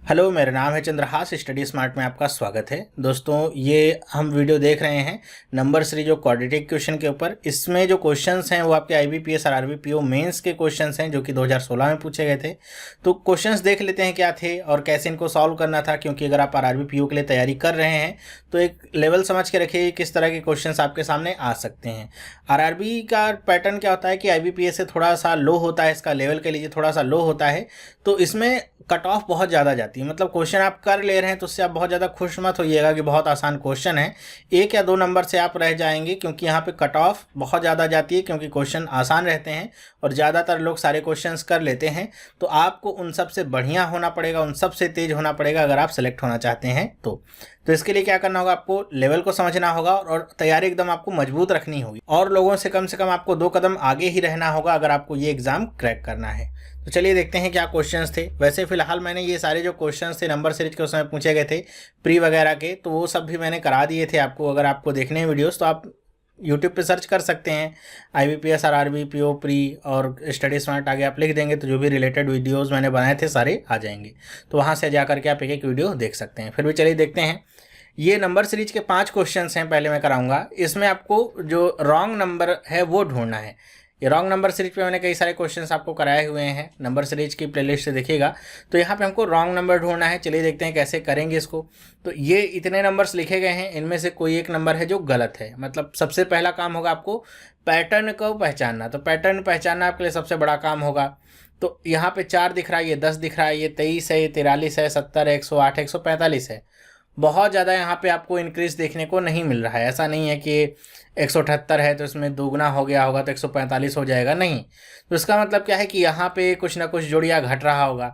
Hello, मेरा नाम है चंद्रहास। स्टडी स्मार्ट में आपका स्वागत है। दोस्तों, ये हम वीडियो देख रहे हैं नंबर सीरीज और क्वाड्रेटिक क्वेश्चन के ऊपर। इसमें जो क्वेश्चंस हैं वो आपके आईबीपीएस और आरबीपीओ मेंस के क्वेश्चंस हैं जो कि 2016 में पूछे गए थे। तो क्वेश्चंस देख लेते हैं क्या थे और कैसे इनको सॉल्व करना था, क्योंकि अगर आप आरबीपीओ के लिए तैयारी कर रहे हैं तो एक लेवल समझ के रखिए किस तरह के क्वेश्चंस आपके सामने आ सकते हैं। आरआरबी का पैटर्न क्या होता है कि आईबीपीएस से थोड़ा सा लो होता है, इसका लेवल के लिए थोड़ा सा लो होता है, तो इसमें कट ऑफ बहुत ज़्यादा जाती है। मतलब क्वेश्चन आप कर ले रहे हैं तो उससे आप बहुत ज़्यादा खुश मत होइएगा कि बहुत आसान क्वेश्चन है, 1 या 2 नंबर से आप रह जाएंगे, क्योंकि यहाँ पे कट ऑफ बहुत ज़्यादा जाती है, क्योंकि क्वेश्चन आसान रहते हैं और ज़्यादातर लोग सारे क्वेश्चंस कर लेते हैं। तो आपको उन सब से बढ़िया होना पड़ेगा, उन सब से तेज होना पड़ेगा अगर आप सेलेक्ट होना चाहते हैं तो इसके लिए क्या करना होगा, आपको लेवल को समझना होगा और तैयारी एकदम आपको मजबूत रखनी होगी और लोगों से कम आपको 2 कदम आगे ही रहना होगा अगर आपको ये एग्ज़ाम क्रैक करना है। तो चलिए देखते हैं क्या क्वेश्चंस थे। वैसे फिलहाल मैंने ये सारे जो क्वेश्चंस थे नंबर सीरीज के उसमें पूछे गए थे प्री वगैरह के, तो वो सब भी मैंने करा दिए थे आपको। अगर आपको देखने हैं वीडियोस तो आप यूट्यूब पे सर्च कर सकते हैं आईबीपीएस और आरबीपीओ प्री और स्टडी स्मार्ट, आगे आप लिख देंगे तो जो भी रिलेटेड वीडियोज़ मैंने बनाए थे सारे आ जाएंगे। तो वहाँ से जा करके आप एक एक वीडियो देख सकते हैं। फिर भी चलिए देखते हैं। ये नंबर सीरीज के 5 क्वेश्चंस हैं, पहले मैं कराऊंगा। इसमें आपको जो रॉन्ग नंबर है वो ढूंढना है। ये रॉन्ग नंबर सीरीज पे मैंने कई सारे क्वेश्चंस आपको कराए हुए हैं, नंबर सीरीज की प्लेलिस्ट से देखिएगा। तो यहाँ पे हमको रॉन्ग नंबर ढूंढना है। चलिए देखते हैं कैसे करेंगे इसको। तो ये इतने नंबर्स लिखे गए हैं, इनमें से कोई एक नंबर है जो गलत है। मतलब सबसे पहला काम होगा आपको पैटर्न को पहचानना। तो पैटर्न पहचानना आपके लिए सबसे बड़ा काम होगा। तो यहाँ पे 4 दिख रहा है, ये 10 दिख रहा है, ये 23 है, ये 43 है, 70 है, 108, 145 है। बहुत ज़्यादा यहाँ पे आपको इंक्रीज देखने को नहीं मिल रहा है। ऐसा नहीं है कि 178 है तो इसमें दोगुना हो गया होगा तो 145 हो जाएगा, नहीं। तो इसका मतलब क्या है कि यहाँ पे कुछ ना कुछ जोड़िया घट रहा होगा।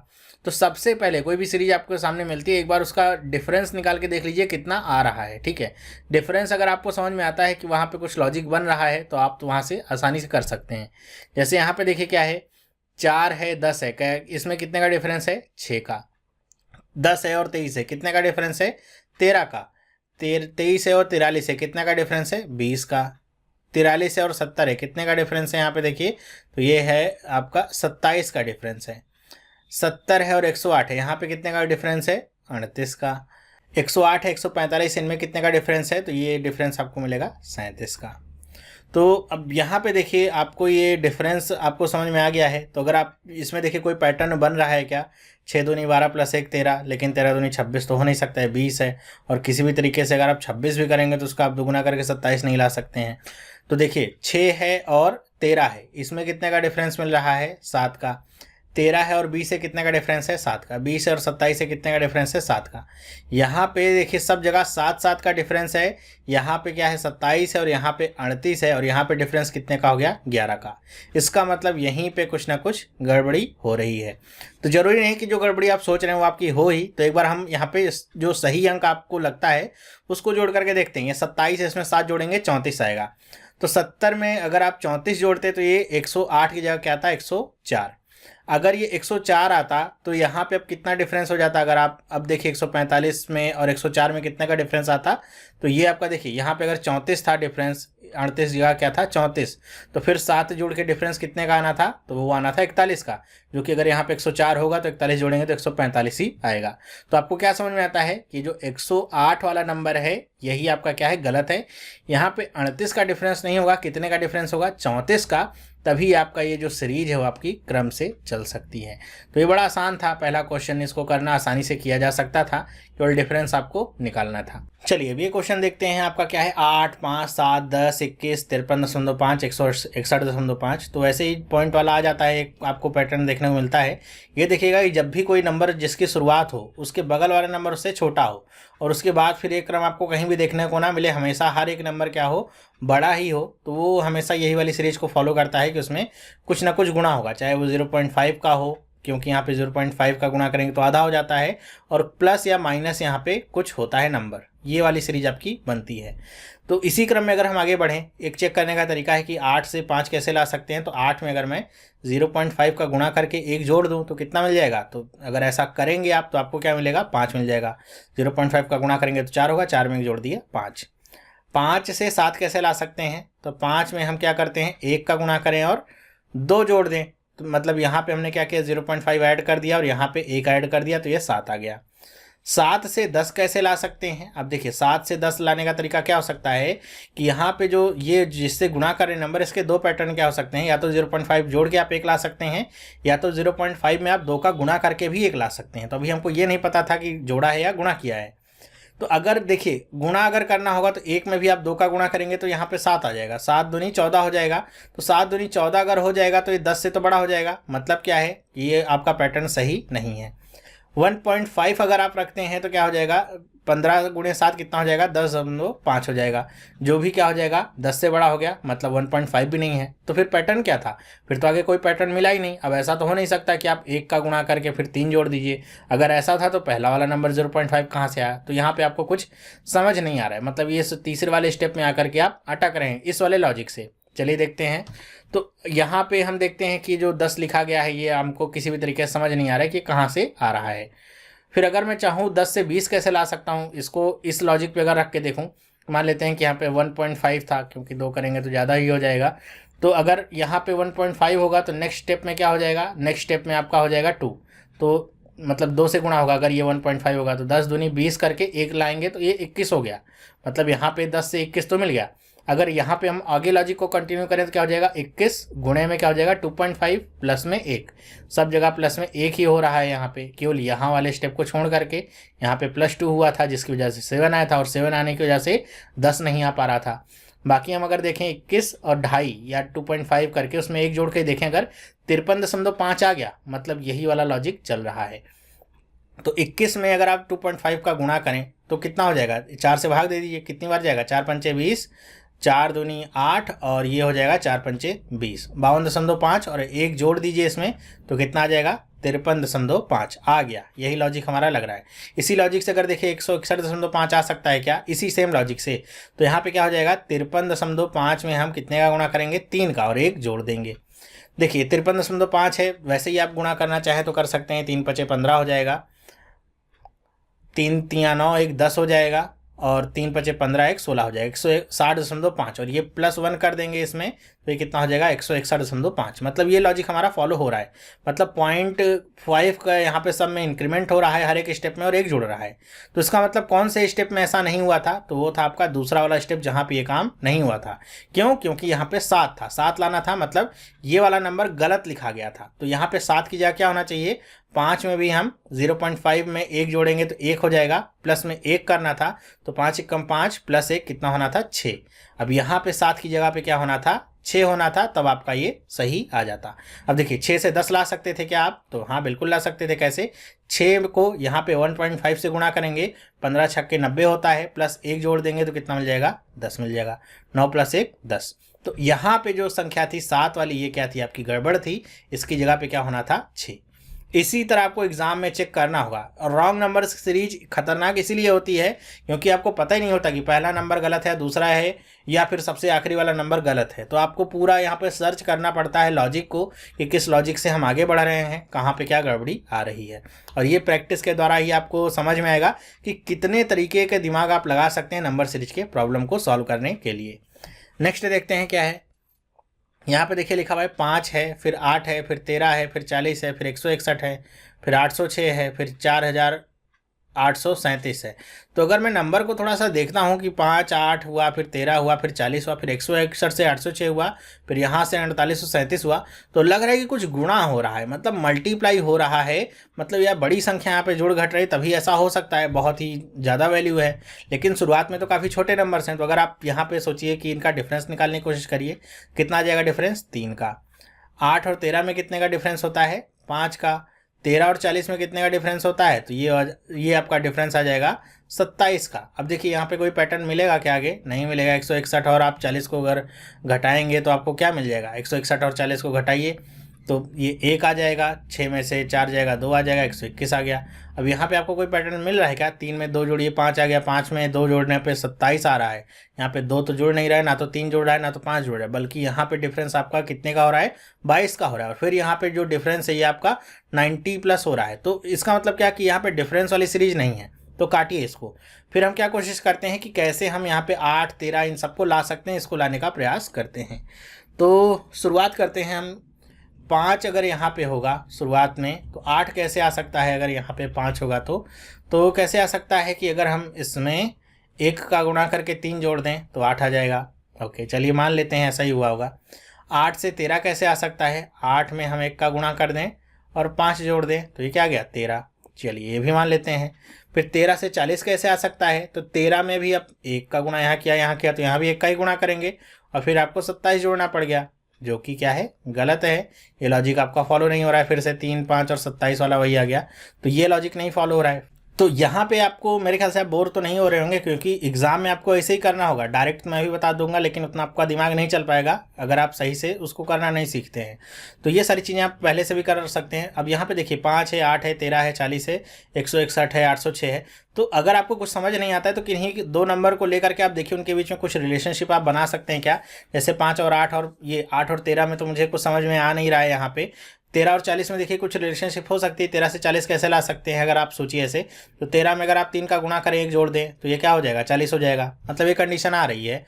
तो सबसे पहले कोई भी सीरीज आपके सामने मिलती है, एक बार उसका डिफरेंस निकाल के देख लीजिए कितना आ रहा है। ठीक है, डिफरेंस अगर आपको समझ में आता है कि वहाँ पे कुछ लॉजिक बन रहा है तो आप तो वहाँ से आसानी से कर सकते हैं। जैसे यहाँ पे देखिए क्या है, 4 है, 10 है, क्या इसमें कितने का डिफरेंस है? 6 का। 10 है और 23 है, कितने का डिफरेंस है? 13 का। 23 है और 43 है, कितने का डिफरेंस है? 20 का। 43 है और 70 है, कितने का डिफरेंस है? यहाँ पे देखिए तो ये है आपका 27 का डिफरेंस है। 70 है और 108 है, यहाँ पे कितने का डिफरेंस है? 38 का। 108 है, 145, इनमें कितने का डिफरेंस है? तो ये डिफरेंस आपको मिलेगा 37 का। तो अब यहाँ पे देखिए आपको ये डिफरेंस आपको समझ में आ गया है। तो अगर आप इसमें देखिए कोई पैटर्न बन रहा है क्या? 6 दूनी 12 प्लस 1 13, लेकिन 13 दूनी 26 तो हो नहीं सकता है, 20 है। और किसी भी तरीके से अगर आप 26 भी करेंगे तो उसका आप दोगुना करके 27 नहीं ला सकते हैं। तो देखिए 6 है और 13 है, इसमें कितने का डिफरेंस मिल रहा है? 7 का। 13 है और 20 से कितने का डिफरेंस है? 7 का। 20 है और 27 से कितने का डिफरेंस है? 7 का। यहाँ पे देखिए सब जगह 7 का डिफरेंस है। यहाँ पे क्या है? 27 है और यहाँ पे 38 है और यहाँ पे डिफरेंस कितने का हो गया? 11 का। इसका मतलब यहीं पे कुछ ना कुछ गड़बड़ी हो रही है। तो जरूरी नहीं कि जो गड़बड़ी आप सोच रहे हैं वो आपकी हो ही। तो एक बार हम यहाँ पे जो सही अंक आपको लगता है उसको जोड़ करके देखते हैं। 27 है, इसमें 7 जोड़ेंगे 34 आएगा। तो 70 में अगर आप 34 जोड़ते तो ये 108 की जगह क्या था? 104। अगर ये 104 आता तो यहाँ पे अब कितना डिफरेंस हो जाता? अगर आप अब देखिए 145 में और 104 में कितने का डिफरेंस आता? तो ये आपका देखिए यहाँ पे अगर 34 था डिफरेंस, 38 जगह क्या था? 34। तो फिर 7 जोड़ के डिफरेंस कितने का आना था? तो वो आना था 41 का, जो कि अगर यहाँ पे 104 होगा तो 41 जोड़ेंगे तो 145 ही आएगा। तो आपको क्या समझ में आता है कि जो 108 वाला नंबर है यही आपका क्या है? गलत है। यहाँ पे 38 का डिफरेंस नहीं होगा, कितने का डिफरेंस होगा? 34 का। तभी आपका ये जो सीरीज है वो आपकी क्रम से चल सकती है। तो ये बड़ा आसान था पहला क्वेश्चन, इसको करना आसानी से किया जा सकता था, केवल डिफरेंस आपको निकालना था। चलिए अब ये क्वेश्चन देखते हैं। आपका क्या है? 8, 5, 7, 10, 21, 53.5, 161.5। तो वैसे ही पॉइंट वाला आ जाता है, एक आपको पैटर्न देखने को मिलता है। ये देखिएगा कि जब भी कोई नंबर जिसकी शुरुआत हो उसके बगल वाला नंबर उससे छोटा हो और उसके बाद फिर एक क्रम आपको कहीं भी देखने को ना मिले, हमेशा हर एक नंबर क्या हो? बड़ा ही हो, तो वो हमेशा यही वाली सीरीज को फॉलो करता है कि उसमें कुछ ना कुछ गुणा होगा, चाहे वो 0.5 का हो, क्योंकि यहाँ पे 0.5 का गुणा करेंगे तो आधा हो जाता है, और प्लस या माइनस यहाँ पे कुछ होता है नंबर। ये वाली सीरीज आपकी बनती है। तो इसी क्रम में अगर हम आगे बढ़ें, एक चेक करने का तरीका है कि 8 से 5 कैसे ला सकते हैं। तो 8 में अगर मैं 0.5 का गुणा करके 1 जोड़ दूं तो कितना मिल जाएगा? तो अगर ऐसा करेंगे आप तो आपको क्या मिलेगा? 5 मिल जाएगा। 0.5 का गुणा करेंगे तो 4 होगा, 4 में 1 जोड़ दिया 5। 5 से 7 कैसे ला सकते हैं? तो 5 में हम क्या करते हैं? 1 का गुणा करें और 2 जोड़ दें, तो मतलब यहाँ पे हमने क्या किया, 0.5 ऐड कर दिया और यहाँ पे 1 ऐड कर दिया, तो ये 7 आ गया। 7 से 10 कैसे ला सकते हैं? अब देखिए 7 से 10 लाने का तरीका क्या हो सकता है कि यहाँ पे जो ये जिससे गुणा कर रहे नंबर, इसके दो पैटर्न क्या हो सकते हैं, या तो 0.5 जोड़ के आप 1 ला सकते हैं, या तो 0.5 में आप 2 का गुणा करके भी 1 ला सकते हैं। तो अभी हमको ये नहीं पता था कि जोड़ा है या गुणा किया है। तो अगर देखिए गुणा अगर करना होगा तो 1 में भी आप 2 का गुणा करेंगे तो यहाँ पे 7 आ जाएगा, 7 दूनी 14 हो जाएगा। तो 7 दूनी 14 अगर हो जाएगा तो ये 10 से तो बड़ा हो जाएगा। मतलब क्या है कि ये आपका पैटर्न सही नहीं है। 1.5 अगर आप रखते हैं तो क्या हो जाएगा, 15 गुणे 7 कितना हो जाएगा, 10.5 हो जाएगा, जो भी क्या हो जाएगा 10 से बड़ा हो गया, मतलब 1.5 भी नहीं है। तो फिर पैटर्न क्या था, फिर तो आगे कोई पैटर्न मिला ही नहीं। अब ऐसा तो हो नहीं सकता कि आप 1 का गुणा करके फिर 3 जोड़ दीजिए। अगर ऐसा था तो पहला वाला नंबर 0.5 कहाँ से आया? तो यहाँ पे आपको कुछ समझ नहीं आ रहा है, मतलब ये तीसरे वाले स्टेप में आकर के आप अटक रहे हैं इस वाले लॉजिक से। चलिए देखते हैं। तो यहाँ पे हम देखते हैं कि जो 10 लिखा गया है ये हमको किसी भी तरीके से समझ नहीं आ रहा है कि कहाँ से आ रहा है। फिर अगर मैं चाहूँ 10 से 20 कैसे ला सकता हूँ, इसको इस लॉजिक पे अगर रख के देखूँ, मान लेते हैं कि यहाँ पे 1.5 था, क्योंकि 2 करेंगे तो ज़्यादा ही हो जाएगा। तो अगर यहाँ पे 1.5 होगा तो नेक्स्ट स्टेप में क्या हो जाएगा, नेक्स्ट स्टेप में आपका हो जाएगा 2। तो मतलब 2 से गुणा होगा। अगर ये 1.5 होगा तो 10 दूनी 20 करके 1 लाएंगे तो ये 21 हो गया। मतलब यहाँ पे 10 से 21 तो मिल गया। अगर यहाँ पे हम आगे लॉजिक को कंटिन्यू करें तो क्या हो जाएगा, 21 गुणे में क्या हो जाएगा 2.5 प्लस में 1, सब जगह प्लस में 1 ही हो रहा है यहाँ पे, केवल यहाँ वाले स्टेप को छोड़ करके। यहाँ पे +2 हुआ था जिसकी वजह से 7 आया था, और 7 आने की वजह से 10 नहीं आ पा रहा था। बाकी हम अगर देखें 21 और 2.5 या 2.5 करके उसमें 1 जोड़ के देखें, अगर 53.5 आ गया, मतलब यही वाला लॉजिक चल रहा है। तो 21 में अगर आप 2.5 का गुणा करें तो कितना हो जाएगा, 4 से भाग दे दीजिए, कितनी बार जाएगा, 4 पंचे 20, 4 दूनी 8, और ये हो जाएगा 4 पंचे 20, 52.5, और 1 जोड़ दीजिए इसमें तो कितना आ जाएगा, 53.5 आ गया। यही लॉजिक हमारा लग रहा है। इसी लॉजिक से अगर देखिए 161.5 आ सकता है क्या, इसी सेम लॉजिक से। तो यहाँ पे क्या हो जाएगा, 53.5 में हम कितने का गुणा करेंगे, 3 का, और 1 जोड़ देंगे। देखिए 53.5 है, वैसे ही आप गुणा करना चाहे तो कर सकते हैं, 3 पचे 15 हो जाएगा, 3 तिया 9, 1 10 हो जाएगा, और 3 पचे 15, 1 16 हो जाएगा, 160.5, और ये +1 कर देंगे इसमें तो ये कितना हो जाएगा, 161.5। मतलब ये लॉजिक हमारा फॉलो हो रहा है। मतलब 0.5 का यहाँ पे सब में इंक्रीमेंट हो रहा है हर एक स्टेप में, और 1 जुड़ रहा है। तो इसका मतलब कौन से स्टेप में ऐसा नहीं हुआ था, तो वो था आपका दूसरा वाला स्टेप जहाँ पे ये काम नहीं हुआ था। क्यों? क्योंकि यहाँ पे 7 था, 7 लाना था, मतलब ये वाला नंबर गलत लिखा गया था। तो यहाँ पे 7 की जगह क्या होना चाहिए, 5 में भी हम 0.5 में 1 जोड़ेंगे तो 1 हो जाएगा, प्लस में 1 करना था तो 5 × 5 + 1 कितना होना था, 6। अब यहाँ पे 7 की जगह पे क्या होना था, 6 होना था, तब आपका ये सही आ जाता। अब देखिए 6 से 10 ला सकते थे क्या आप, तो हाँ बिल्कुल ला सकते थे। कैसे, 6 को यहाँ पे 1.5 से गुणा करेंगे, 15 छक्के 90 होता है, प्लस 1 जोड़ देंगे तो कितना मिल जाएगा, 10 मिल जाएगा। 9 + 1 10। तो यहाँ पे जो संख्या थी 7 वाली, ये क्या थी, आपकी गड़बड़ थी। इसकी जगह पे क्या होना था, 6। इसी तरह आपको एग्जाम में चेक करना होगा। और रॉन्ग नंबर सीरीज खतरनाक इसीलिए होती है क्योंकि आपको पता ही नहीं होता कि पहला नंबर गलत है, दूसरा है, या फिर सबसे आखिरी वाला नंबर गलत है। तो आपको पूरा यहाँ पे सर्च करना पड़ता है लॉजिक को कि किस लॉजिक से हम आगे बढ़ रहे हैं, कहाँ पे क्या गड़बड़ी आ रही है। और ये प्रैक्टिस के द्वारा ही आपको समझ में आएगा कि कितने तरीके के दिमाग आप लगा सकते हैं नंबर सीरीज के प्रॉब्लम को सॉल्व करने के लिए। नेक्स्ट देखते हैं क्या है। यहाँ पे देखिए लिखा हुआ है 5 है, फिर 8 है, फिर 13 है, फिर 40 है, फिर 161 है, फिर 806 है, फिर 4837 है। तो अगर मैं नंबर को थोड़ा सा देखता हूँ कि 5, 8 हुआ, फिर 13 हुआ, फिर 40 हुआ, फिर 161 से 806 हुआ, फिर यहाँ से 4837 हुआ, तो लग रहा है कि कुछ गुणा हो रहा है, मतलब मल्टीप्लाई हो रहा है। मतलब यह बड़ी संख्या यहाँ पे जुड़ घट रही, तभी ऐसा हो सकता है, बहुत ही ज़्यादा वैल्यू है। लेकिन शुरुआत में तो काफ़ी छोटे नंबर्स हैं। तो अगर आप यहाँ पे सोचिए कि इनका डिफरेंस निकालने की कोशिश करिए, कितना आ जाएगा डिफरेंस, 3 का। 8 और 13 में कितने का डिफरेंस होता है, 5 का। 13 और 40 में कितने का डिफरेंस होता है, तो ये आपका डिफरेंस आ जाएगा 27 का। अब देखिए यहाँ पे कोई पैटर्न मिलेगा क्या, आगे नहीं मिलेगा। 161 और आप 40 को अगर घटाएंगे तो आपको क्या मिल जाएगा, 161 और 40 को घटाइए तो ये 1 आ जाएगा, 6 में से 4 जाएगा, 2 आ जाएगा, 121 आ गया। अब यहाँ पे आपको कोई पैटर्न मिल रहा है क्या, 3 में 2 जोड़िए 5 आ गया, 5 में 2 जोड़ने पे 27 आ रहा है। यहाँ पे 2 तो जुड़ नहीं रहा है, ना तो 3 जुड़ रहा है, ना तो 5 जुड़ रहा है, बल्कि यहाँ पे डिफरेंस आपका कितने का हो रहा है, 22 का हो रहा है। और फिर यहाँ पे जो डिफरेंस है ये आपका 90+ हो रहा है। तो इसका मतलब क्या कि यहाँ पे डिफरेंस वाली सीरीज नहीं है, तो काटिए इसको। फिर हम क्या कोशिश करते हैं कि कैसे हम यहाँ पे 8, 13 इन सबको ला सकते हैं, इसको लाने का प्रयास करते हैं। तो शुरुआत करते हैं हम 5 अगर यहाँ पे होगा शुरुआत में तो 8 कैसे आ सकता है? अगर यहाँ पे 5 होगा तो कैसे आ सकता है कि अगर हम इसमें 1 का गुणा करके 3 जोड़ दें तो 8 आ जाएगा। ओके, चलिए मान लेते हैं ऐसा ही हुआ होगा। 8 से 13 कैसे आ सकता है? 8 में हम 1 का गुणा कर दें और 5 जोड़ दें तो ये क्या आ गया? 13। चलिए ये भी मान लेते हैं। फिर 13 से 40 कैसे आ सकता है? तो 13 में भी अब 1 का गुणा यहाँ किया तो यहाँ भी 1 का ही गुणा करेंगे और फिर आपको 27 जोड़ना पड़ गया, जो कि क्या है? गलत है। ये लॉजिक आपका फॉलो नहीं हो रहा है। फिर से 3, 5 और 27 वाला वही आ गया, तो ये लॉजिक नहीं फॉलो हो रहा है। तो यहाँ पे आपको मेरे ख्याल से आप बोर तो नहीं हो रहे होंगे, क्योंकि एग्जाम में आपको ऐसे ही करना होगा। डायरेक्ट मैं भी बता दूंगा, लेकिन उतना आपका दिमाग नहीं चल पाएगा अगर आप सही से उसको करना नहीं सीखते हैं। तो ये सारी चीज़ें आप पहले से भी कर सकते हैं। अब यहाँ पे देखिए 5 है, 8 है, 13 है, 40 है, 161 है, 806 है। तो अगर आपको कुछ समझ नहीं आता है तो किन्हीं 2 नंबर को लेकर के आप देखिए उनके बीच में कुछ रिलेशनशिप आप बना सकते हैं क्या? जैसे 5 और 8 और ये 8 और 13 में तो मुझे कुछ समझ में आ नहीं रहा है। यहाँ पे 13 और 40 में देखिए कुछ रिलेशनशिप हो सकती है। 13 से 40 कैसे ला सकते हैं अगर आप सोचिए ऐसे, तो 13 में अगर आप 3 का गुणा करें, 1 जोड़ दें तो ये क्या हो जाएगा? 40 हो जाएगा। मतलब ये कंडीशन आ रही है।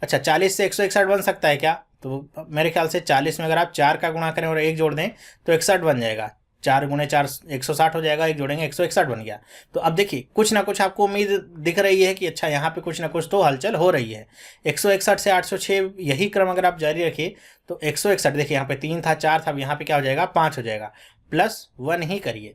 अच्छा, 40 से 161 बन सकता है क्या? तो मेरे ख्याल से 40 में अगर आप 4 का गुणा करें और 1 जोड़ दें तो 61 बन जाएगा। 4 गुणे 4 160 हो जाएगा, 1 जोड़ेंगे 161 बन गया। तो अब देखिए कुछ ना कुछ आपको उम्मीद दिख रही है कि अच्छा यहाँ पे कुछ ना कुछ तो हलचल हो रही है। 161 से 806 यही क्रम अगर आप जारी रखिए तो 161 देखिए यहाँ पे 3 था, 4 था, अब यहाँ पे क्या हो जाएगा? 5 हो जाएगा। प्लस 1 ही करिए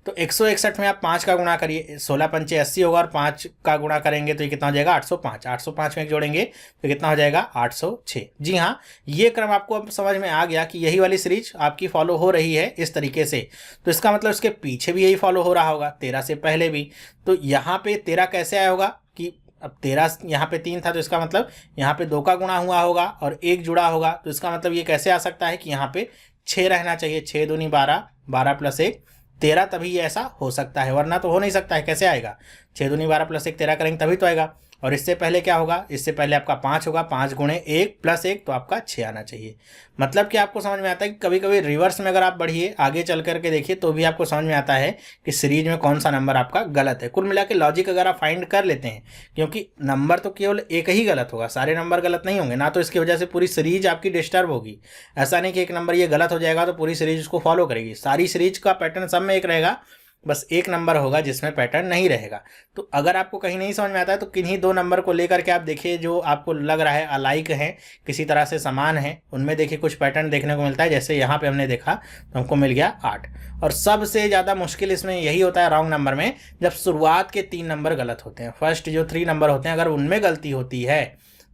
तो 161 में आप 5 का गुणा करिए, 16 पंचे 80 होगा और 5 का गुणा करेंगे तो ये कितना हो जाएगा? 805। 805 में जोड़ेंगे तो कितना हो जाएगा? 806। जी हाँ, ये क्रम आपको अब समझ में आ गया कि यही वाली सीरीज आपकी फॉलो हो रही है इस तरीके से। तो इसका मतलब इसके पीछे भी यही फॉलो हो रहा होगा, 13 से पहले भी। तो यहाँ पे 13 कैसे आया होगा कि अब 13 यहाँ पे 3 था तो इसका मतलब यहाँ पे 2 का गुणा हुआ होगा और 1 जुड़ा होगा। तो इसका मतलब ये कैसे आ सकता है कि यहाँ पे 6 रहना चाहिए। 6 दूनी 12, 12 प्लस 1 13, तभी ये ऐसा हो सकता है, वरना तो हो नहीं सकता है। कैसे आएगा? 6 दूनी 12 प्लस 1 13 करेंगे तभी तो आएगा। और इससे पहले क्या होगा? इससे पहले आपका 5 होगा, 5 गुणे 1 प्लस 1 तो आपका 6 आना चाहिए। मतलब कि आपको समझ में आता है कि कभी कभी रिवर्स में अगर आप बढ़िए आगे चल करके देखिए तो भी आपको समझ में आता है कि सीरीज में कौन सा नंबर आपका गलत है। कुल मिला के लॉजिक अगर आप फाइंड कर लेते हैं, क्योंकि नंबर तो केवल एक ही गलत होगा, सारे नंबर गलत नहीं होंगे ना, तो इसकी वजह से पूरी सीरीज आपकी डिस्टर्ब होगी। ऐसा नहीं कि एक नंबर ये गलत हो जाएगा तो पूरी सीरीज उसको फॉलो करेगी। सारी सीरीज का पैटर्न सब में एक रहेगा, बस एक नंबर होगा जिसमें पैटर्न नहीं रहेगा। तो अगर आपको कहीं नहीं समझ में आता है तो किन्हीं 2 नंबर को लेकर के आप देखिए जो आपको लग रहा है अलाइक हैं, किसी तरह से समान है, उनमें देखिए कुछ पैटर्न देखने को मिलता है। जैसे यहाँ पे हमने देखा तो हमको मिल गया 8। और सबसे ज़्यादा मुश्किल इसमें यही होता है रॉन्ग नंबर में, जब शुरुआत के 3 नंबर गलत होते हैं। फर्स्ट जो 3 नंबर होते हैं अगर उनमें गलती होती है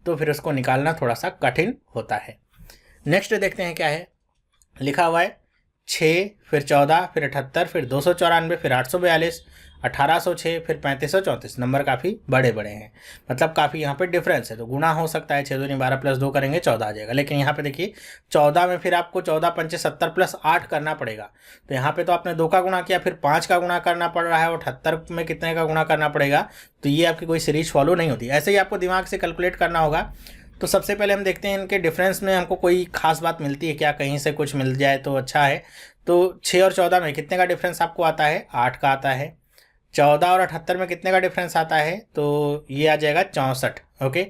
तो फिर उसको निकालना थोड़ा सा कठिन होता है। नेक्स्ट देखते हैं क्या है लिखा हुआ है। 6, फिर 14, फिर 78, फिर 294, फिर 842, 1806, फिर 3534। नंबर काफ़ी बड़े बड़े हैं, मतलब काफ़ी यहाँ पे डिफरेंस है। तो गुणा हो सकता है, 6 दूनी 12 प्लस 2 करेंगे 14 आ जाएगा। लेकिन यहाँ पे देखिए 14 में फिर आपको 14 पंचे 70 प्लस 8 करना पड़ेगा। तो यहाँ पे तो आपने 2 का गुणा किया, फिर 5 का गुणा करना पड़ रहा है और 78 में कितने का गुणा करना पड़ेगा। तो ये आपकी कोई सीरीज फॉलो नहीं होती। ऐसे ही आपको दिमाग से कैलकुलेट करना होगा। तो सबसे पहले हम देखते हैं इनके डिफरेंस में हमको कोई खास बात मिलती है क्या, कहीं से कुछ मिल जाए तो अच्छा है। तो 6 और 14 में कितने का डिफरेंस आपको आता है? 8 का आता है। 14 और 78 में कितने का डिफरेंस आता है? तो ये आ जाएगा 64। ओके,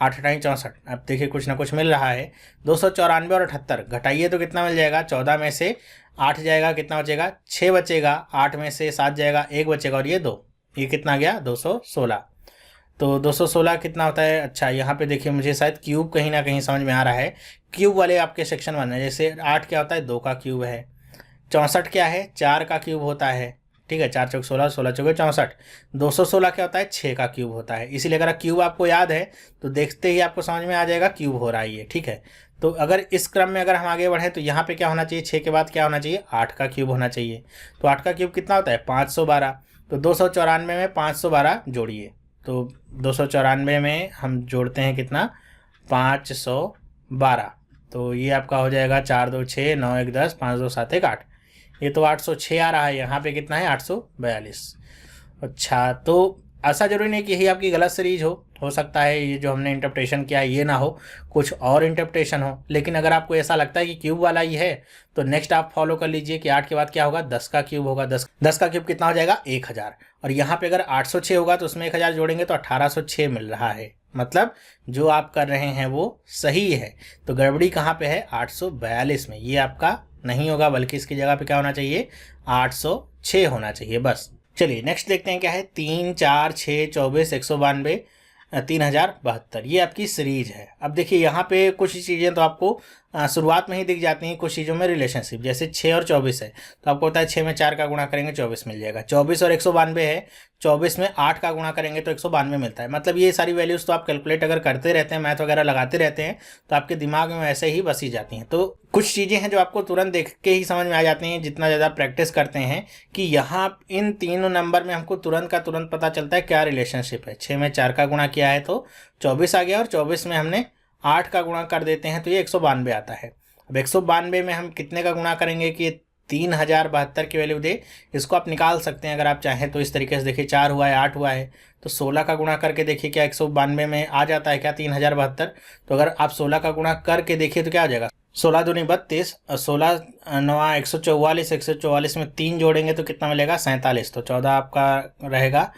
8 8 64। अब देखिए कुछ ना कुछ मिल रहा है। 294 और 78 घटाइए तो कितना मिल जाएगा? 14 में से 8 जाएगा, कितना बचेगा? 6 बचेगा। 8 में से 7 जाएगा, 1 बचेगा और ये 2, ये कितना गया? 216। तो 216 कितना होता है? अच्छा, यहाँ पे देखिए मुझे शायद क्यूब कहीं ना कहीं समझ में आ रहा है। क्यूब वाले आपके सेक्शन बनना है। जैसे 8 क्या होता है? 2 का क्यूब है। 64 क्या है? 4 का क्यूब होता है। ठीक है, 4 चौक 16, 16 चौके 64। 216 क्या होता है? 6 का क्यूब होता है। इसीलिए अगर क्यूब आपको याद है तो देखते ही आपको समझ में आ जाएगा क्यूब हो रहा है ये। ठीक है, तो अगर इस क्रम में अगर हम आगे बढ़ें तो यहाँ पे क्या होना चाहिए? 6 के बाद क्या होना चाहिए? 8 का क्यूब होना चाहिए। तो 8 का क्यूब कितना होता है? 512। तो 294 में 512 जोड़िए। तो 294 में हम जोड़ते हैं कितना? 512। तो ये आपका हो जाएगा 4 2 6 9 1 10 5 2 7 1 8। ये तो 806 आ रहा है। यहाँ पे कितना है? 842। अच्छा, तो ऐसा जरूरी नहीं कि यही आपकी गलत सीरीज हो सकता है ये जो हमने इंटरप्रिटेशन किया है ये ना हो, कुछ और इंटरप्रिटेशन हो। लेकिन अगर आपको ऐसा लगता है कि क्यूब वाला ही है तो नेक्स्ट आप फॉलो कर लीजिए कि 8 के बाद क्या होगा? 10 का क्यूब होगा। 10 का क्यूब कितना हो जाएगा? 1000। और यहाँ पे अगर 806 होगा तो उसमें 1000 जोड़ेंगे तो 1806 मिल रहा है। मतलब जो आप कर रहे हैं वो सही है। तो गड़बड़ी कहाँ पे है? 842 में। ये आपका नहीं होगा, बल्कि इसकी जगह पे क्या होना चाहिए, 806 होना चाहिए बस। चलिए नेक्स्ट देखते हैं क्या है, 3, 4, 6, 24, 192, 3072, ये आपकी सीरीज है। अब देखिए यहाँ पे कुछ चीज़ें तो आपको शुरुआत में ही दिख जाती हैं, कुछ चीज़ों में रिलेशनशिप, जैसे 6 और 24 है तो आपको होता है 6 में 4 का गुणा करेंगे 24 मिल जाएगा। 24 और 192 है, 24 में 8 का गुणा करेंगे तो 192 मिलता है। मतलब ये सारी वैल्यूज़ तो आप कैलकुलेट अगर करते रहते हैं, मैथ वगैरह लगाते रहते हैं, तो आपके दिमाग में वैसे ही बसी जाती हैं। तो कुछ चीज़ें हैं जो आपको तुरंत देख के ही समझ में आ जाती हैं जितना ज़्यादा प्रैक्टिस करते हैं, कि यहाँ इन तीनों नंबर में हमको तुरंत का तुरंत पता चलता है क्या रिलेशनशिप है। 6 में 4 का गुणा किया है तो 24 आ गया, और 24 में हमने 8 का गुणा कर देते हैं तो ये 192 आता है। अब 192 में हम कितने का गुणा करेंगे कि 3072 की वैल्यू दे, इसको आप निकाल सकते हैं अगर आप चाहें तो। इस तरीके से देखिए 4 हुआ है, 8 हुआ है, तो 16 का गुणा करके देखिए क्या 192 में आ जाता है क्या 3072। तो अगर आप 16 का गुणा करके देखिए तो क्या हो जाएगा, 16 दूनी 32, 16 9 144, 144 में 3 जोड़ेंगे तो कितना मिलेगा 47, तो 14 आपका रहेगा।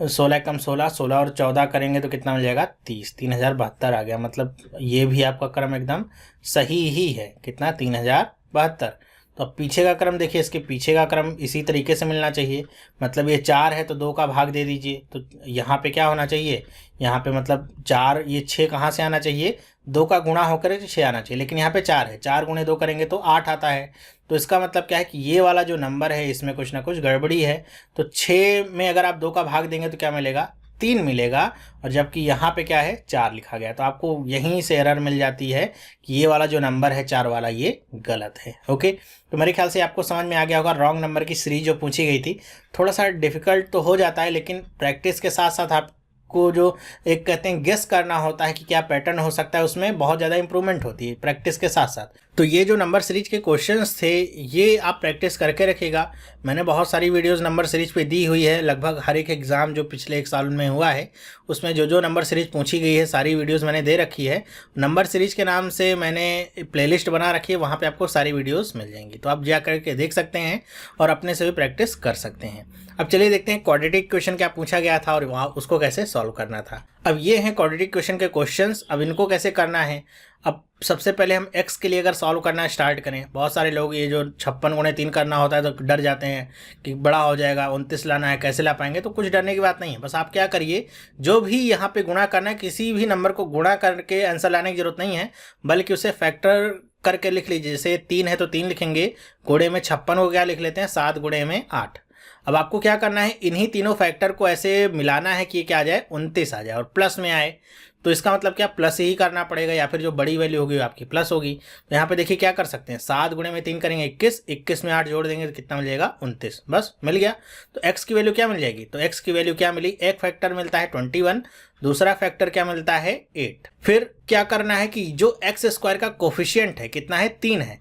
16 कम 16, 16 और 14 करेंगे तो कितना मिल जाएगा 30, 3072 आ गया। मतलब ये भी आपका क्रम एकदम सही ही है, कितना 3072। तो अब पीछे का क्रम देखिए, इसके पीछे का क्रम इसी तरीके से मिलना चाहिए। मतलब ये 4 है तो 2 का भाग दे दीजिए, तो यहाँ पे क्या होना चाहिए, यहाँ पे मतलब 4, ये 6 कहाँ से आना चाहिए, 2 का गुणा होकर 6 आना चाहिए, लेकिन यहाँ पे 4 है, 4 गुणे 2 करेंगे तो 8 आता है। तो इसका मतलब क्या है कि ये वाला जो नंबर है इसमें कुछ ना कुछ गड़बड़ी है। तो 6 में अगर आप 2 का भाग देंगे तो क्या मिलेगा, 3 मिलेगा, और जबकि यहाँ पे क्या है 4 लिखा गया। तो आपको यहीं से एरर मिल जाती है कि ये वाला जो नंबर है 4 वाला ये गलत है। ओके, तो मेरे ख्याल से आपको समझ में आ गया होगा। रॉन्ग नंबर की सीरीज जो पूछी गई थी, थोड़ा सा डिफिकल्ट तो हो जाता है, लेकिन प्रैक्टिस के साथ साथ आपको जो एक कहते हैं गेस करना होता है कि क्या पैटर्न हो सकता है, उसमें बहुत ज़्यादा इंप्रूवमेंट होती है प्रैक्टिस के साथ साथ। तो ये जो नंबर सीरीज के क्वेश्चंस थे ये आप प्रैक्टिस करके रखिएगा। मैंने बहुत सारी वीडियोस नंबर सीरीज पे दी हुई है, लगभग हर एक एग्ज़ाम जो पिछले 1 साल में हुआ है उसमें जो जो नंबर सीरीज पूछी गई है सारी वीडियोस मैंने दे रखी है। नंबर सीरीज के नाम से मैंने प्लेलिस्ट बना रखी है, वहाँ पे आपको सारी वीडियोस मिल जाएंगी, तो आप जा करके देख सकते हैं और अपने से भी प्रैक्टिस कर सकते हैं। अब चलिए देखते हैं क्वाड्रेटिक क्वेश्चन क्या पूछा गया था और वहाँ उसको कैसे सॉल्व करना था। अब ये हैं क्वाड्रेटिक क्वेश्चन के क्वेश्चंस। अब इनको कैसे करना है, अब सबसे पहले हम x के लिए अगर सॉल्व करना स्टार्ट करें, बहुत सारे लोग ये जो 56 गुणे 3 करना होता है तो डर जाते हैं कि बड़ा हो जाएगा, 29 लाना है, कैसे ला पाएंगे। तो कुछ डरने की बात नहीं है, बस आप क्या करिए, जो भी यहाँ पे गुणा करना है, किसी भी नंबर को गुणा करके आंसर लाने की जरूरत नहीं है, बल्कि उसे फैक्टर करके लिख लीजिए। जैसे 3 है तो 3 लिखेंगे, गुणे में 56 को क्या लिख लेते हैं 7 गुणे में 8। अब आपको क्या करना है, इन्हीं तीनों फैक्टर को ऐसे मिलाना है कि ये क्या आ जाए 29 आ जाए और प्लस में आए। तो इसका मतलब क्या प्लस ही करना पड़ेगा, या फिर जो बड़ी वैल्यू होगी आपकी प्लस होगी। तो यहाँ पे देखिए क्या कर सकते हैं, 7 गुणे में 3 करेंगे 21, 21 में 8 जोड़ देंगे तो कितना मिल जाएगा 29, बस मिल गया। तो x की वैल्यू क्या मिल जाएगी, तो x की वैल्यू क्या मिली, एक फैक्टर मिलता है 21, दूसरा फैक्टर क्या मिलता है 8। फिर क्या करना है कि जो x स्क्वायर का कोफिशिएंट है कितना है 3 है,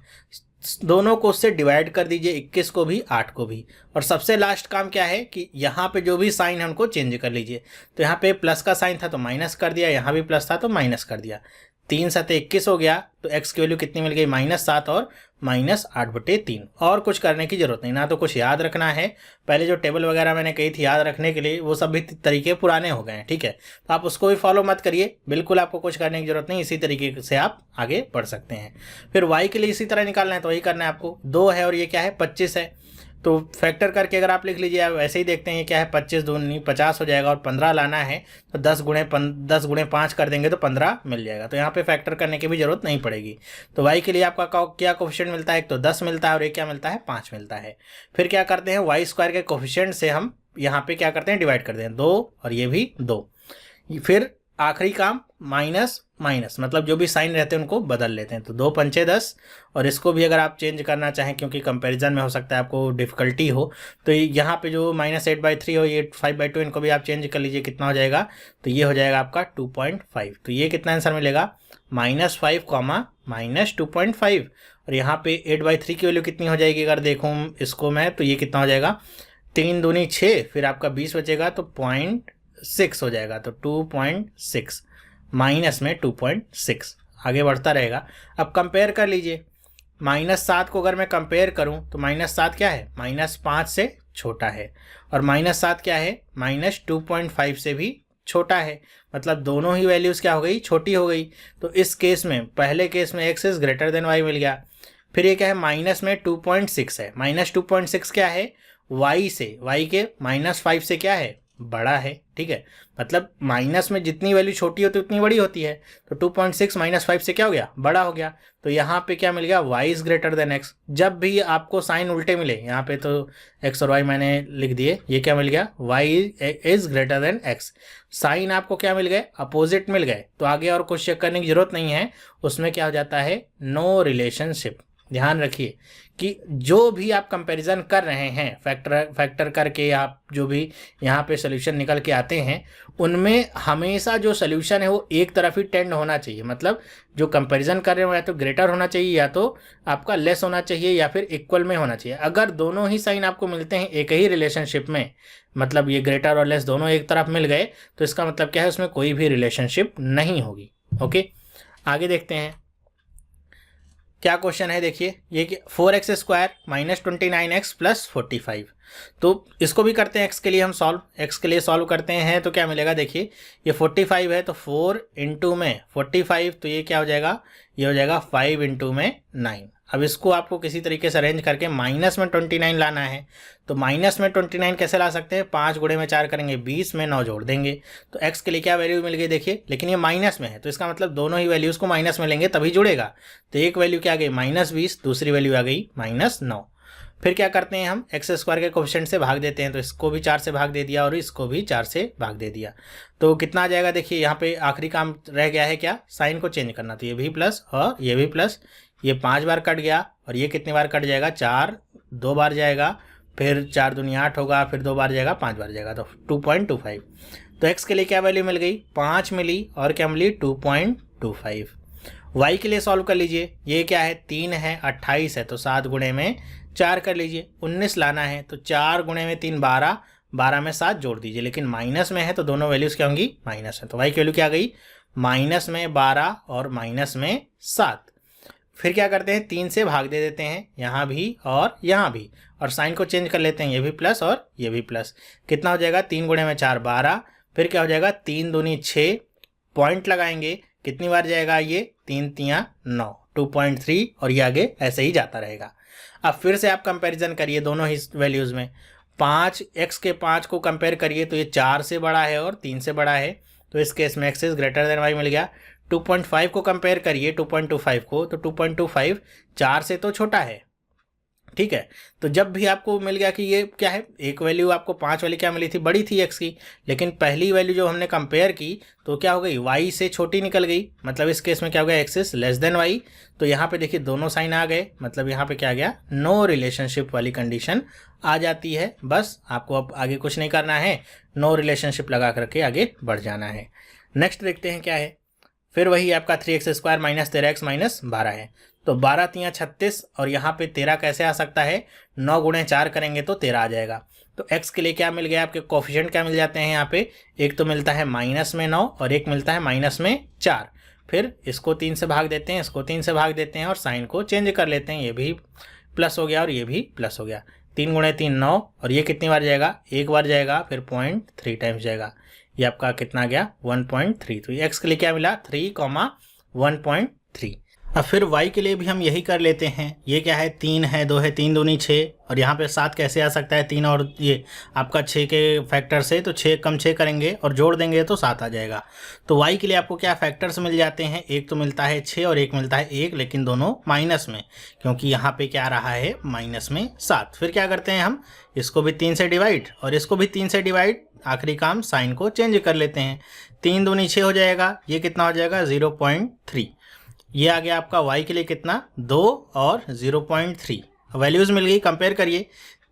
दोनों को उससे डिवाइड कर दीजिए, 21 को भी 8 को भी। और सबसे लास्ट काम क्या है कि यहाँ पे जो भी साइन है उनको चेंज कर लीजिए। तो यहाँ पे प्लस का साइन था तो माइनस कर दिया, यहाँ भी प्लस था तो माइनस कर दिया। 3 7 21 हो गया, तो x की वैल्यू कितनी मिल गई -7 और -8/3। और कुछ करने की जरूरत नहीं, ना तो कुछ याद रखना है। पहले जो टेबल वगैरह मैंने कही थी याद रखने के लिए, वो सब भी तरीके पुराने हो गए हैं, ठीक है। तो आप उसको भी फॉलो मत करिए, बिल्कुल आपको कुछ करने की जरूरत नहीं, इसी तरीके से आप आगे बढ़ सकते हैं। फिर y के लिए इसी तरह निकालना है, तो वही करना है आपको। 2 है और ये क्या है 25 है, तो फैक्टर करके अगर आप लिख लीजिए, आप वैसे ही देखते हैं ये क्या है 25 दूनी 50 हो जाएगा, और 15 लाना है तो 10 गुणे 5 कर देंगे तो 15 मिल जाएगा। तो यहाँ पे फैक्टर करने की भी जरूरत नहीं पड़ेगी। तो y के लिए आपका क्या कोफिशिएंट मिलता है, एक तो 10 मिलता है और एक क्या मिलता है 5 मिलता है। फिर क्या करते हैं, वाई स्क्वायर के कोफिशिएंट से हम यहाँ पे क्या करते हैं डिवाइड करते हैं, 2 और ये भी 2। फिर आखिरी काम माइनस माइनस, मतलब जो भी साइन रहते हैं उनको बदल लेते हैं। तो 2 पंचे 10, और इसको भी अगर आप चेंज करना चाहें क्योंकि कंपैरिजन में हो सकता है आपको डिफिकल्टी हो, तो यहाँ पे जो -8/3 और ये 5/2 इनको भी आप चेंज कर लीजिए, कितना हो जाएगा, तो ये हो जाएगा आपका 2.5। तो ये कितना आंसर मिलेगा -5, -2.5। और यहाँ पे 8/3 की वैल्यू कितनी हो जाएगी अगर देखूँ इसको मैं, तो ये कितना हो जाएगा 3 दूनी 6, फिर आपका 20 बचेगा तो 0.6 हो जाएगा, तो 2.6 माइनस में 2.6 आगे बढ़ता रहेगा। अब कंपेयर कर लीजिए, -7 को अगर मैं कंपेयर करूं तो -7 क्या है -5 से छोटा है, और -7 क्या है -2.5 से भी छोटा है। मतलब दोनों ही वैल्यूज़ क्या हो गई छोटी हो गई। तो इस केस में पहले केस में x is greater then y मिल गया, फिर ये क्या है, माइनस में 2.6 है, -2.6 क्या है, y से, y के -5 से क्या है, बड़ा है, ठीक है। मतलब माइनस में जितनी वैल्यू छोटी होती है उतनी बड़ी होती है, तो 2.6 -5 से क्या हो गया, बड़ा हो गया। तो यहाँ पे क्या मिल गया, y is greater than x। जब भी आपको साइन उल्टे मिले, यहाँ पे तो x और y मैंने लिख दिए, ये क्या मिल गया, y is greater than x। Sign आपको क्या मिल गए, अपोजिट मिल गए, तो आगे और कुछ चेक करने की जरूरत नहीं है, उसमें क्या हो जाता है, नो रिलेशनशिप। ध्यान रखिए कि जो भी आप कंपैरिजन कर रहे हैं फैक्टर करके, आप जो भी यहाँ पे सोल्यूशन निकल के आते हैं, उनमें हमेशा जो सोल्यूशन है वो एक तरफ ही टेंड होना चाहिए। मतलब जो कंपैरिजन कर रहे हो या तो ग्रेटर होना चाहिए, या तो आपका लेस होना चाहिए, या फिर इक्वल में होना चाहिए। अगर दोनों ही साइन आपको मिलते हैं एक ही रिलेशनशिप में, मतलब ये ग्रेटर और लेस दोनों एक तरफ मिल गए, तो इसका मतलब क्या है, उसमें कोई भी रिलेशनशिप नहीं होगी। ओके, आगे देखते हैं क्या क्वेश्चन है। देखिए ये कि 4x² - 29x + 45। तो इसको भी करते हैं x के लिए हम सॉल्व, x के लिए सॉल्व करते हैं तो क्या मिलेगा, देखिए ये 45 है, तो 4 इंटू में 45, तो ये क्या हो जाएगा, ये हो जाएगा 5 इंटू में 9। अब इसको आपको किसी तरीके से अरेंज करके माइनस में 29 लाना है। तो माइनस में 29 कैसे ला सकते हैं, 5 गुणे में 4 करेंगे 20 में 9 जोड़ देंगे, तो x के लिए क्या वैल्यू मिल गई, देखिए। लेकिन ये माइनस में है, तो इसका मतलब दोनों ही वैल्यूज़ को माइनस में लेंगे तभी जुड़ेगा। तो एक वैल्यू क्या आ गई, -20, दूसरी वैल्यू आ गई -9। फिर क्या करते हैं, हम x² के कोफिशिएंट से भाग देते हैं, तो इसको भी 4 से भाग दे दिया और इसको भी 4 से भाग दे दिया। तो कितना आ जाएगा, देखिए यहाँ पे आखिरी काम रह गया है क्या, साइन को चेंज करना। तो ये भी प्लस और ये भी प्लस, ये 5 बार कट गया, और ये कितनी बार कट जाएगा, 4 2 बार जाएगा, फिर 4 दूनी 8 होगा, फिर 2 बार जाएगा, 5 बार जाएगा, तो 2.25। तो x के लिए क्या वैल्यू मिल गई, 5 मिली, और क्या मिली, 2.25। y के लिए सॉल्व कर लीजिए, ये क्या है, 3 है, 28 है, तो 7 गुणे में 4 कर लीजिए, 19 लाना है, तो 4 गुणे में 3 12, 12 में 7 जोड़ दीजिए। लेकिन माइनस में है तो दोनों वैल्यूज़ क्या होंगी, माइनस है, तो y की वैल्यू क्या गई, माइनस में 12 और माइनस में 7। फिर क्या करते हैं, 3 से भाग दे देते हैं, यहाँ भी और यहाँ भी, और साइन को चेंज कर लेते हैं, ये भी प्लस और ये भी प्लस। कितना हो जाएगा, 3 गुणे में 4 12, फिर क्या हो जाएगा, 3 दूनी 6, पॉइंट लगाएंगे, कितनी बार जाएगा ये, 3 3 9, 2.3, और ये आगे ऐसे ही जाता रहेगा। अब फिर से आप कंपैरिजन करिए दोनों ही वैल्यूज़ में, 5 x के 5 को कंपेयर करिए, तो ये 4 से बड़ा है और 3 से बड़ा है, तो इस केस में x is greater then y मिल गया। 2.5 को कंपेयर करिए 2.25 को, तो 2.25 4 से तो छोटा है, ठीक है। तो जब भी आपको मिल गया कि ये क्या है, एक वैल्यू आपको 5 वाली क्या मिली थी, बड़ी थी x की, लेकिन पहली वैल्यू जो हमने कंपेयर की तो क्या हो गई, y से छोटी निकल गई। मतलब इस केस में क्या हो गया, x is less than y। तो यहाँ पे देखिए दोनों साइन आ गए, मतलब यहाँ पे क्या आ गया, नो रिलेशनशिप वाली कंडीशन आ जाती है। बस आपको अब आगे कुछ नहीं करना है, नो रिलेशनशिप लगा करके आगे बढ़ जाना है। नेक्स्ट देखते हैं क्या है, फिर वही आपका 3x² - 13x - 12 है, तो 12 3 36, और यहाँ पे 13 कैसे आ सकता है, 9 गुणे 4 करेंगे तो 13 आ जाएगा। तो x के लिए क्या मिल गया, आपके कोफिशिएंट क्या मिल जाते हैं यहाँ पे, एक तो मिलता है माइनस में 9 और एक मिलता है माइनस में 4। फिर इसको 3 से भाग देते हैं, इसको 3 से भाग देते हैं, और साइन को चेंज कर लेते हैं, ये भी प्लस हो गया और ये भी प्लस हो गया। 3 गुणे 3 9, और ये कितनी बार जाएगा, एक बार जाएगा, फिर 0.3 टाइम्स जाएगा, ये आपका कितना गया, 1.3। तो ये x के लिए क्या मिला, 3, 1.3। अब फिर y के लिए भी हम यही कर लेते हैं, ये क्या है, 3 है, 2 है, 3 दूनी 6, और यहाँ पे 7 कैसे आ सकता है, 3 और ये आपका 6 के फैक्टर से, तो 6 कम 6 करेंगे और जोड़ देंगे तो 7 आ जाएगा। तो y के लिए आपको क्या फैक्टर्स मिल जाते हैं, एक तो मिलता है 6 और एक मिलता है 1, लेकिन दोनों माइनस में, क्योंकि यहाँ पे क्या आ रहा है, माइनस में 7। फिर क्या करते हैं हम, इसको भी 3 से डिवाइड और इसको भी 3 से डिवाइड, आखिरी काम साइन को चेंज कर लेते हैं, 3 दूनी 6 हो जाएगा, ये कितना हो जाएगा, 0.3। ये आ गया आपका y के लिए कितना, 2 और 0.3। वैल्यूज़ मिल गई, कंपेयर करिए,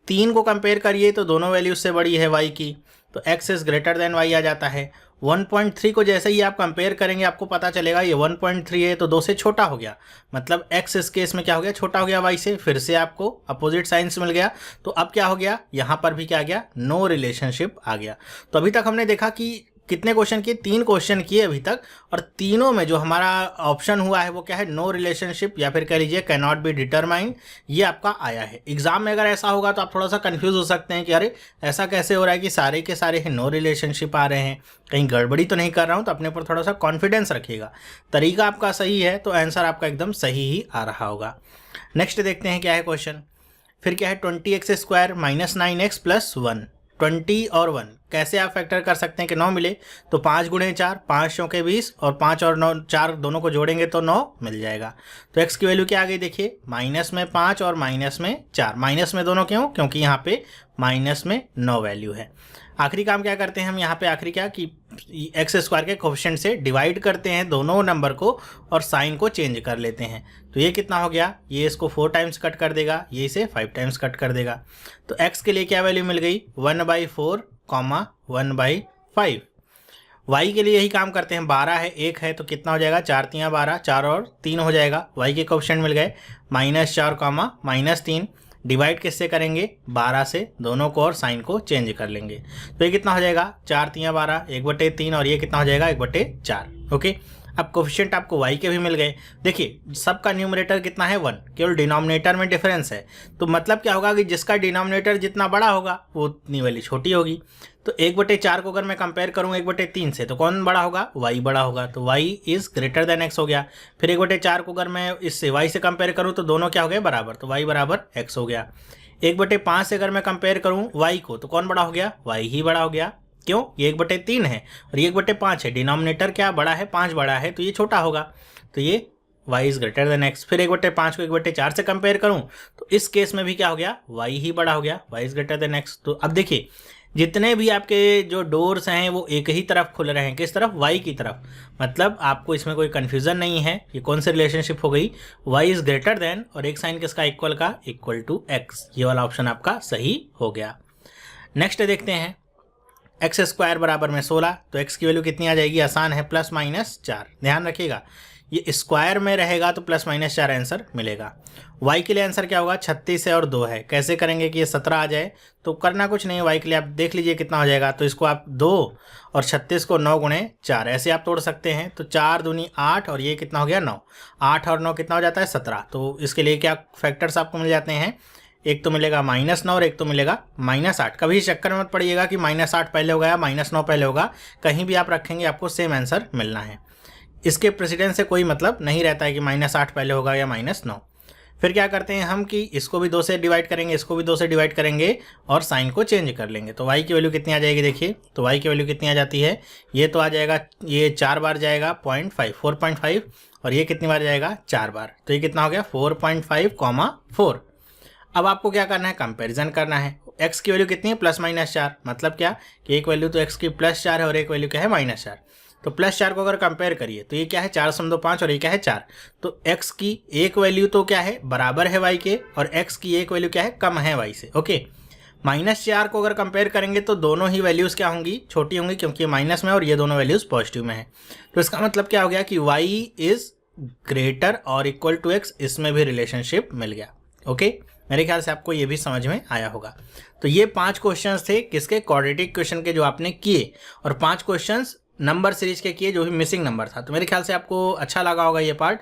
3 को कंपेयर करिए तो दोनों वैल्यूज से बड़ी है y की, तो x is greater then y आ जाता है। 1.3 को जैसे ही आप कंपेयर करेंगे आपको पता चलेगा ये 1.3 है तो 2 से छोटा हो गया, मतलब x इस केस में क्या हो गया, छोटा हो गया y से। फिर से आपको अपोजिट साइंस मिल गया, तो अब क्या हो गया, यहाँ पर भी क्या आ गया, नो रिलेशनशिप आ गया। तो अभी तक हमने देखा कि कितने क्वेश्चन किए, 3 क्वेश्चन किए अभी तक, और तीनों में जो हमारा ऑप्शन हुआ है वो क्या है, नो रिलेशनशिप या फिर कह लीजिए कैन नॉट बी डिटरमाइंड, ये आपका आया है। एग्जाम में अगर ऐसा होगा तो आप थोड़ा सा कंफ्यूज हो सकते हैं कि अरे ऐसा कैसे हो रहा है कि सारे के सारे नो रिलेशनशिप आ रहे हैं, कहीं गड़बड़ी तो नहीं कर रहा हूँ। तो अपने पर थोड़ा सा कॉन्फिडेंस रखिएगा, तरीका आपका सही है तो आंसर आपका एकदम सही ही आ रहा होगा। नेक्स्ट देखते हैं क्या है क्वेश्चन। फिर क्या है 20x² - 9x + 1, 20 और 1 कैसे आप फैक्टर कर सकते हैं कि 9 मिले, तो 5 × 4, 5 × 20, और 5 और 9 4 दोनों को जोड़ेंगे तो 9 मिल जाएगा। तो x की वैल्यू क्या आ गई देखिए, माइनस में 5 और माइनस में 4, माइनस में दोनों क्यों, क्योंकि यहाँ पे माइनस में 9 वैल्यू है। आखिरी काम क्या करते हैं हम यहाँ पे, आखिरी क्या कि x² के कोफिशिएंट से डिवाइड करते हैं दोनों नंबर को और साइन को चेंज कर लेते हैं। तो ये कितना हो गया, ये इसको 4 टाइम्स कट कर देगा, ये इसे 5 टाइम्स कट कर देगा। तो x के लिए क्या वैल्यू मिल गई, 1/4, 1/5। y के लिए यही काम करते हैं, 12 है 1 है तो कितना हो जाएगा, 4 × 3 = 12, 4 और 3 हो जाएगा। y के कोफिशिएंट मिल गए -4, -3। डिवाइड किससे करेंगे, 12 से, दोनों को और साइन को चेंज कर लेंगे। तो ये कितना हो जाएगा, 4 × 3 = 12, 1/3, और ये कितना हो जाएगा 1/4। ओके, अब कोफिशिएंट आपको y के भी मिल गए। देखिए सबका न्यूमरेटर कितना है 1, केवल डिनोमिनेटर में डिफरेंस है। तो मतलब क्या होगा कि जिसका डिनोमिनेटर जितना बड़ा होगा वो उतनी वैल्यू छोटी होगी। तो 1/4 को अगर मैं कंपेयर करूँ 1/3 से तो कौन बड़ा होगा, y बड़ा होगा, तो y is greater than x हो गया। फिर 1/4 को अगर मैं इससे y से कंपेयर करूँ तो दोनों क्या हो गए बराबर, तो y बराबर x हो गया। 1/5 से अगर मैं कंपेयर करूँ y को तो कौन बड़ा हो गया, y ही बड़ा हो गया। क्यों, ये 1/3 है और ये 1/5 है, डिनोमिनेटर क्या बड़ा है, 5 बड़ा है, तो ये छोटा होगा, तो ये y is greater than x। फिर 1/5 को 1/4 से कंपेयर करूं तो इस केस में भी क्या हो गया, y ही बड़ा हो गया, y is greater than x। तो अब देखिए जितने भी आपके जो डोर्स हैं वो एक ही तरफ खुल रहे हैं, किस तरफ, y की तरफ। मतलब आपको इसमें कोई कन्फ्यूज़न नहीं है, ये कौन सी रिलेशनशिप हो गई, y इज़ ग्रेटर देन, और एक साइन किसका इक्वल का, इक्वल टू x। ये वाला ऑप्शन आपका सही हो गया। नेक्स्ट देखते हैं x² बराबर में 16, तो x की वैल्यू कितनी आ जाएगी, आसान है, +-4। ध्यान रखिएगा ये स्क्वायर में रहेगा तो +-4 आंसर मिलेगा। y के लिए आंसर क्या होगा, 36 है और 2 है, कैसे करेंगे कि ये 17 आ जाए, तो करना कुछ नहीं है, y के लिए आप देख लीजिए कितना हो जाएगा। तो इसको आप 2 और 36 को 9 × 4 ऐसे आप तोड़ सकते हैं। तो 4 दूनी 8 और ये कितना हो गया 9, 8 और 9 कितना हो जाता है 17। तो इसके लिए क्या फैक्टर्स आपको मिल जाते हैं, एक तो मिलेगा -9 और एक तो मिलेगा -8। कभी चक्कर में मत पड़िएगा कि -8 पहले होगा या -9 पहले होगा, कहीं भी आप रखेंगे आपको सेम आंसर मिलना है। इसके प्रेसिडेंस से कोई मतलब नहीं रहता है कि -8 पहले होगा या -9। फिर क्या करते हैं हम कि इसको भी 2 से डिवाइड करेंगे, इसको भी 2 से डिवाइड करेंगे और साइन को चेंज कर लेंगे। तो y की वैल्यू कितनी आ जाएगी देखिए, तो y की वैल्यू कितनी आ जाती है, ये तो आ जाएगा, ये 4 बार जाएगा 0.5, 4.5, और ये कितनी बार जाएगा 4 बार, तो ये कितना हो गया 4.5, 4। अब आपको क्या करना है, कंपैरिजन करना है। x की वैल्यू कितनी है, +-4, मतलब क्या कि एक वैल्यू तो x की +4 है और एक वैल्यू क्या है -4। तो +4 को अगर कंपेयर करिए तो ये क्या है 4.5 और ये क्या है 4। तो x की एक वैल्यू तो क्या है बराबर है y के, और x की एक वैल्यू क्या है कम है y से। ओके, -4 को अगर कंपेयर करेंगे तो दोनों ही वैल्यूज़ क्या होंगी, छोटी होंगी, क्योंकि ये माइनस में और ये दोनों वैल्यूज़ पॉजिटिव में है। तो इसका मतलब क्या हो गया कि y इज़ ग्रेटर और इक्वल टू x, इसमें भी रिलेशनशिप मिल गया। ओके, मेरे ख्याल से आपको ये भी समझ में आया होगा। तो ये 5 क्वेश्चंस थे किसके, क्वाड्रेटिक क्वेश्चन के जो आपने किए, और 5 क्वेश्चंस नंबर सीरीज के किए जो भी मिसिंग नंबर था। तो मेरे ख्याल से आपको अच्छा लगा होगा ये पार्ट,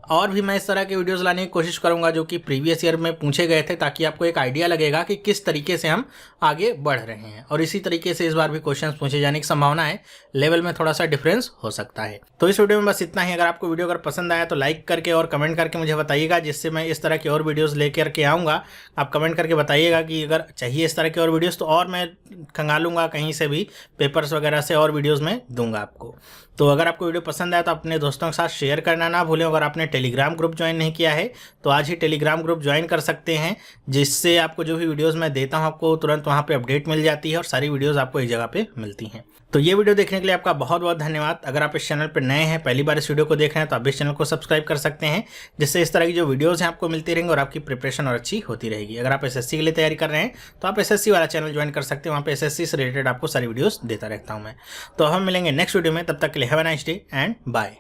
और भी मैं इस तरह के वीडियोस लाने की कोशिश करूंगा जो कि प्रीवियस ईयर में पूछे गए थे, ताकि आपको एक आइडिया लगेगा कि किस तरीके से हम आगे बढ़ रहे हैं। और इसी तरीके से इस बार भी क्वेश्चंस पूछे जाने की संभावना है, लेवल में थोड़ा सा डिफरेंस हो सकता है। तो इस वीडियो में बस इतना ही। अगर आपको वीडियो अगर पसंद आया तो लाइक करके और कमेंट करके मुझे बताइएगा, जिससे मैं इस तरह की और वीडियोज़ लेकर के आऊँगा। आप कमेंट करके बताइएगा कि अगर चाहिए इस तरह की और वीडियोज़ तो और मैं खंगालूंगा कहीं से भी, पेपर्स वगैरह से और वीडियोज़ में दूंगा आपको। तो अगर आपको वीडियो पसंद आया तो अपने दोस्तों के साथ शेयर करना ना भूलें। अगर आपने टेलीग्राम ग्रुप ज्वाइन नहीं किया है तो आज ही टेलीग्राम ग्रुप ज्वाइन कर सकते हैं, जिससे आपको जो भी वीडियोज़ मैं देता हूं आपको तुरंत वहां पे अपडेट मिल जाती है और सारी वीडियोज़ आपको एक जगह पे मिलती हैं। तो ये वीडियो देखने के लिए आपका बहुत बहुत धन्यवाद। अगर आप इस चैनल पर नए हैं, पहली बार इस वीडियो को देख रहे हैं, तो आप इस चैनल को सब्सक्राइब कर सकते हैं, जिससे इस तरह की जो वीडियोज़ हैं आपको मिलती रहेंगी और आपकी प्रिपरेशन और अच्छी होती रहेगी। अगर आप एसएससी के लिए तैयारी कर रहे हैं तो आप एसएससी वाला चैनल ज्वाइन कर सकते हैं, वहाँ पे एसएससी से रिलेटेड आपको सारी वीडियोज़ देता रहता हूँ मैं। तो हम मिलेंगे नेक्स्ट वीडियो में, तब तक के लिए have a nice day and bye.